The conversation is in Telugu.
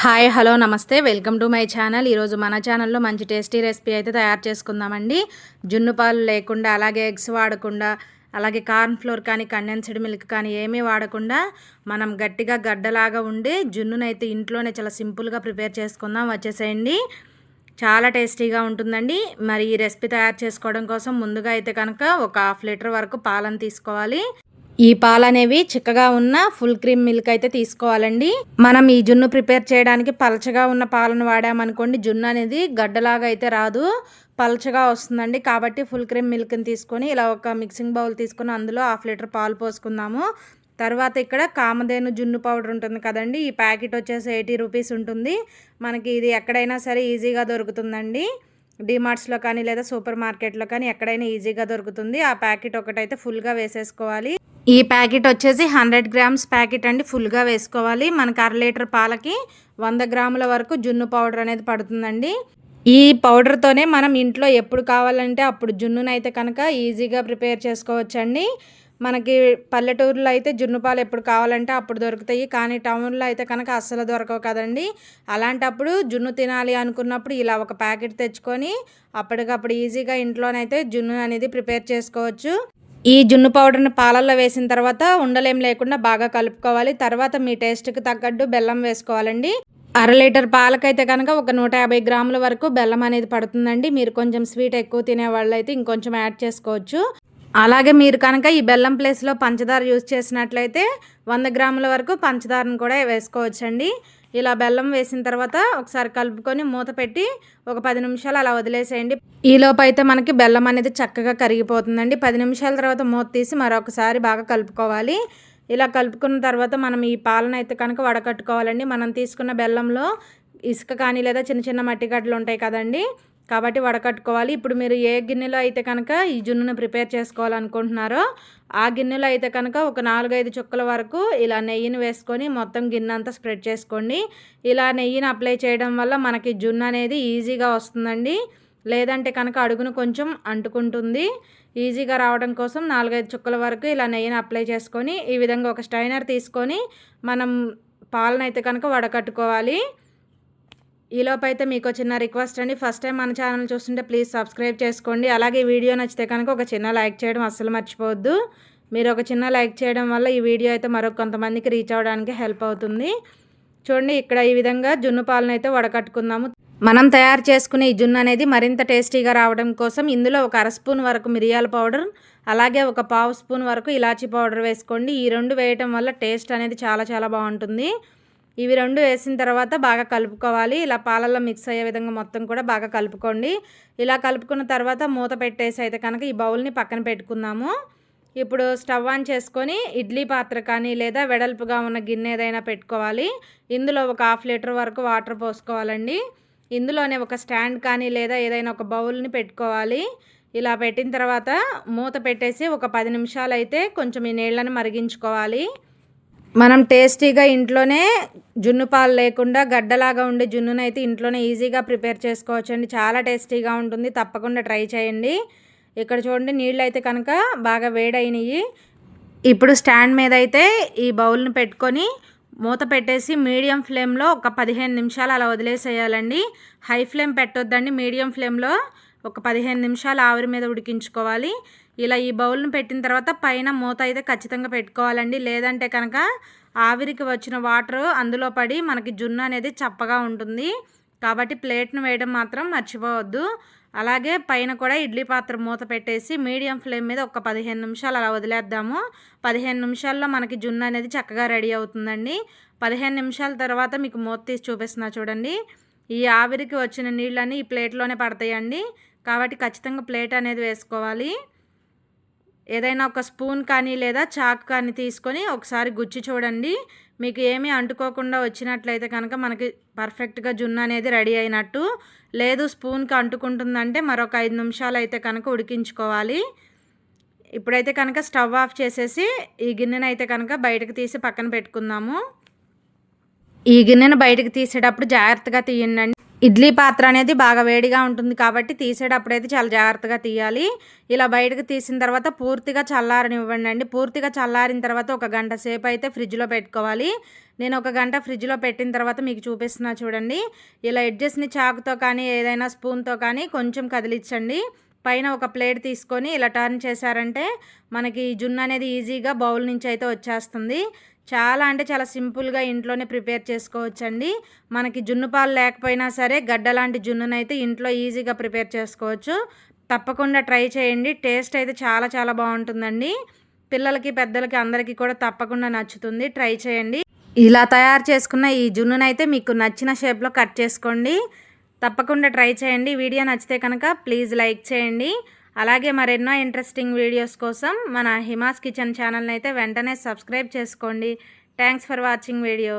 హాయ్ హలో నమస్తే వెల్కమ్ టు మై ఛానల్. ఈరోజు మన ఛానల్లో మంచి టేస్టీ రెసిపీ అయితే తయారు చేసుకుందామండి. జున్ను పాలు లేకుండా, అలాగే ఎగ్స్ వాడకుండా, అలాగే కార్న్ ఫ్లోర్ కానీ కండెన్స్డ్ మిల్క్ కానీ ఏమీ వాడకుండా మనం గట్టిగా గడ్డలాగా ఉండి జున్నునైతే ఇంట్లోనే చాలా సింపుల్గా ప్రిపేర్ చేసుకుందాం. వచ్చేసేయండి, చాలా టేస్టీగా ఉంటుందండి. మరి ఈ రెసిపీ తయారు చేసుకోవడం కోసం ముందుగా అయితే కనుక ఒక 1/2 లీటర్ వరకు పాలను తీసుకోవాలి. ఈ పాలు అనేవి చిక్కగా ఉన్న ఫుల్ క్రీమ్ మిల్క్ అయితే తీసుకోవాలండి. మనం ఈ జున్ను ప్రిపేర్ చేయడానికి పలచగా ఉన్న పాలను వాడామనుకోండి, జున్ను అనేది గడ్డలాగా అయితే రాదు, పలచగా వస్తుందండి. కాబట్టి ఫుల్ క్రీమ్ మిల్క్ని తీసుకొని ఇలా ఒక మిక్సింగ్ బౌల్ తీసుకొని అందులో 1/2 లీటర్ పాలు పోసుకుందాము. తర్వాత ఇక్కడ కామధేను జున్ను పౌడర్ ఉంటుంది కదండి, ఈ ప్యాకెట్ వచ్చేసి 80 రూపీస్ ఉంటుంది. మనకి ఇది ఎక్కడైనా సరే ఈజీగా దొరుకుతుందండి. డిమార్ట్స్లో కానీ లేదా సూపర్ మార్కెట్లో కానీ ఎక్కడైనా ఈజీగా దొరుకుతుంది. ఆ ప్యాకెట్ ఒకటైతే ఫుల్గా వేసేసుకోవాలి. ఈ ప్యాకెట్ వచ్చేసి 100 గ్రామ్స్ ప్యాకెట్ అండి, ఫుల్గా వేసుకోవాలి. మనకు 1/2 లీటర్ పాలకి 100 గ్రాముల వరకు జున్ను పౌడర్ అనేది పడుతుందండి. ఈ పౌడర్తోనే మనం ఇంట్లో ఎప్పుడు కావాలంటే అప్పుడు జున్నునైతే కనుక ఈజీగా ప్రిపేర్ చేసుకోవచ్చండి. మనకి పల్లెటూరులో అయితే జున్ను పాలు ఎప్పుడు కావాలంటే అప్పుడు దొరుకుతాయి, కానీ టౌన్లో అయితే కనుక అస్సలు దొరకవు కదండి. అలాంటప్పుడు జున్ను తినాలి అనుకున్నప్పుడు ఇలా ఒక ప్యాకెట్ తెచ్చుకొని అప్పటికప్పుడు ఈజీగా ఇంట్లోనైతే జున్ను అనేది ప్రిపేర్ చేసుకోవచ్చు. ఈ జున్ను పౌడర్ని పాలల్లో వేసిన తర్వాత ఉండలేం లేకుండా బాగా కలుపుకోవాలి. తర్వాత మీ టేస్ట్కి తగ్గట్టు బెల్లం వేసుకోవాలండి. 1/2 లీటర్ పాలకైతే కనుక ఒక 150 గ్రాముల వరకు బెల్లం అనేది పడుతుందండి. మీరు కొంచెం స్వీట్ ఎక్కువ తినే వాళ్ళు అయితే ఇంకొంచెం యాడ్ చేసుకోవచ్చు. అలాగే మీరు కనుక ఈ బెల్లం ప్లేస్లో పంచదార యూజ్ చేసినట్లయితే 100 గ్రాముల వరకు పంచదారను కూడా వేసుకోవచ్చండి. ఇలా బెల్లం వేసిన తర్వాత ఒకసారి కలుపుకొని మూత పెట్టి ఒక 10 నిమిషాలు అలా వదిలేసేయండి. ఈలోపు అయితే మనకి బెల్లం అనేది చక్కగా కరిగిపోతుందండి. 10 నిమిషాల తర్వాత మూత తీసి మరొకసారి బాగా కలుపుకోవాలి. ఇలా కలుపుకున్న తర్వాత మనం ఈ పాలను అయితే కనుక వడకట్టుకోవాలండి. మనం తీసుకున్న బెల్లంలో ఇసుక కానీ లేదా చిన్న చిన్న మట్టి గడ్డలు ఉంటాయి కదండి, కాబట్టి వడకట్టుకోవాలి. ఇప్పుడు మీరు ఏ గిన్నెలో అయితే కనుక ఈ జున్నును ప్రిపేర్ చేసుకోవాలనుకుంటున్నారో ఆ గిన్నెలో అయితే కనుక ఒక 4-5 చుక్కల వరకు ఇలా నెయ్యిని వేసుకొని మొత్తం గిన్నె అంతా స్ప్రెడ్ చేసుకోండి. ఇలా నెయ్యిని అప్లై చేయడం వల్ల మనకి జున్ను అనేది ఈజీగా వస్తుందండి. లేదంటే కనుక అడుగును కొంచెం అంటుకుంటుంది. ఈజీగా రావడం కోసం 4-5 చుక్కల వరకు ఇలా నెయ్యిని అప్లై చేసుకొని ఈ విధంగా ఒక స్ట్రైనర్ తీసుకొని మనం పాలను అయితే కనుక వడకట్టుకోవాలి. ఈలోపు అయితే మీకు చిన్న రిక్వెస్ట్ అండి, ఫస్ట్ టైం మన ఛానల్ చూస్తుంటే ప్లీజ్ సబ్స్క్రైబ్ చేసుకోండి. అలాగే వీడియో నచ్చితే కనుక ఒక చిన్న లైక్ చేయడం అస్సలు మర్చిపోవద్దు. మీరు ఒక చిన్న లైక్ చేయడం వల్ల ఈ వీడియో అయితే మరొక కొంతమందికి రీచ్ అవ్వడానికి హెల్ప్ అవుతుంది. చూడండి, ఇక్కడ ఈ విధంగా జున్ను పాలను అయితే వడకట్టుకుందాము. మనం తయారు చేసుకునే ఈ జున్ను అనేది మరింత టేస్టీగా రావడం కోసం ఇందులో ఒక 1/2 స్పూన్ వరకు మిరియాల పౌడర్, అలాగే ఒక 1/2 స్పూన్ వరకు ఇలాచీ పౌడర్ వేసుకోండి. ఈ 2 వేయటం వల్ల టేస్ట్ అనేది చాలా చాలా బాగుంటుంది. ఇవి 2 వేసిన తర్వాత బాగా కలుపుకోవాలి. ఇలా పాలల్లో మిక్స్ అయ్యే విధంగా మొత్తం కూడా బాగా కలుపుకోండి. ఇలా కలుపుకున్న తర్వాత మూత పెట్టేసి అయితే కనుక ఈ బౌల్ని పక్కన పెట్టుకుందాము. ఇప్పుడు స్టవ్ ఆన్ చేసుకొని ఇడ్లీ పాత్ర కానీ లేదా వెడల్పుగా ఉన్న గిన్నె ఏదైనా పెట్టుకోవాలి. ఇందులో ఒక 1/2 లీటర్ వరకు వాటర్ పోసుకోవాలండి. ఇందులోనే ఒక స్టాండ్ కానీ లేదా ఏదైనా ఒక బౌల్ని పెట్టుకోవాలి. ఇలా పెట్టిన తర్వాత మూత పెట్టేసి ఒక 10 నిమిషాలు అయితే కొంచెం ఈ నీళ్ళని మరిగించుకోవాలి. మనం టేస్టీగా ఇంట్లోనే జున్ను పాలు లేకుండా గడ్డలాగా ఉండే జున్నును అయితే ఇంట్లోనే ఈజీగా ప్రిపేర్ చేసుకోవచ్చండి. చాలా టేస్టీగా ఉంటుంది, తప్పకుండా ట్రై చేయండి. ఇక్కడ చూడండి, నీళ్ళు అయితే కనుక బాగా వేడైనవి. ఇప్పుడు స్టాండ్ మీద అయితే ఈ బౌల్ని పెట్టుకొని మూత పెట్టేసి మీడియం ఫ్లేమ్లో ఒక 15 నిమిషాలు అలా వదిలేసేయాలండి. హై ఫ్లేమ్ పెట్టొద్దండి, మీడియం ఫ్లేమ్లో ఒక 15 నిమిషాలు ఆవిరి మీద ఉడికించుకోవాలి. ఇలా ఈ బౌల్ని పెట్టిన తర్వాత పైన మూత అయితే ఖచ్చితంగా పెట్టుకోవాలండి. లేదంటే కనుక ఆవిరికి వచ్చిన వాటర్ అందులో పడి మనకి జున్ను అనేది చప్పగా ఉంటుంది. కాబట్టి ప్లేట్ను వేయడం మాత్రం మర్చిపోవద్దు. అలాగే పైన కూడా ఇడ్లీ పాత్ర మూత పెట్టేసి మీడియం ఫ్లేమ్ మీద ఒక 15 నిమిషాలు అలా వదిలేద్దాము. 15 నిమిషాల్లో మనకి జున్ను అనేది చక్కగా రెడీ అవుతుందండి. 15 నిమిషాల తర్వాత మీకు మూత తీసి చూపిస్తున్నా చూడండి. ఈ ఆవిరికి వచ్చిన నీళ్ళని ఈ ప్లేట్లోనే పడతాయండి. కాబట్టి ఖచ్చితంగా ప్లేట్ అనేది వేసుకోవాలి. ఏదైనా ఒక స్పూన్ కానీ లేదా చాకు కానీ తీసుకొని ఒకసారి గుచ్చి చూడండి. మీకు ఏమీ అంటుకోకుండా వచ్చినట్లయితే కనుక మనకి పర్ఫెక్ట్గా జున్ను అనేది రెడీ అయినట్టు. లేదు స్పూన్కి అంటుకుంటుందంటే మరొక 5 నిమిషాలు అయితే కనుక ఉడికించుకోవాలి. ఇప్పుడైతే కనుక స్టవ్ ఆఫ్ చేసేసి ఈ గిన్నెను అయితే కనుక బయటకు తీసి పక్కన పెట్టుకుందాము. ఈ గిన్నెను బయటకు తీసేటప్పుడు జాగ్రత్తగా తీయండి. ఇడ్లీ పాత్ర అనేది బాగా వేడిగా ఉంటుంది కాబట్టి తీసేటప్పుడైతే చాలా జాగ్రత్తగా తీయాలి. ఇలా బయటకు తీసిన తర్వాత పూర్తిగా చల్లారనివ్వండి. పూర్తిగా చల్లారిన తర్వాత ఒక గంట సేపు అయితే ఫ్రిడ్జ్‌లో పెట్టుకోవాలి. నేను ఒక గంట ఫ్రిడ్జ్‌లో పెట్టిన తర్వాత మీకు చూపిస్తున్నా చూడండి. ఇలా ఎడ్జెస్‌ని చాకుతో కానీ ఏదైనా స్పూన్‌తో కానీ కొంచెం కదిలించండి. పైన ఒక ప్లేట్ తీసుకొని ఇలా టర్న్ చేశారంటే మనకి జున్ను అనేది ఈజీగా బౌల్ నుంచి అయితే వచ్చేస్తుంది. చాలా అంటే చాలా సింపుల్‌గా ఇంట్లోనే ప్రిపేర్ చేసుకోవచ్చండి. మనకి జున్ను పాలు లేకపోయినా సరే గడ్డ లాంటి జున్నునైతే ఇంట్లో ఈజీగా ప్రిపేర్ చేసుకోవచ్చు. తప్పకుండా ట్రై చేయండి. టేస్ట్ అయితే చాలా చాలా బాగుంటుందండి. పిల్లలకి, పెద్దలకి అందరికీ కూడా తప్పకుండా నచ్చుతుంది. ట్రై చేయండి. ఇలా తయారు చేసుకున్న ఈ జున్నునైతే మీకు నచ్చిన షేప్‌లో కట్ చేసుకోండి. తప్పకుండా ట్రై చేయండి. వీడియో నచ్చితే కనుక ప్లీజ్ లైక్ చేయండి. అలాగే మరెన్నో ఇంట్రెస్టింగ్ వీడియోస్ కోసం మన హిమాస్ కిచెన్ ఛానల్ని అయితే వెంటనే సబ్స్క్రైబ్ చేసుకోండి. Thanks for watching video.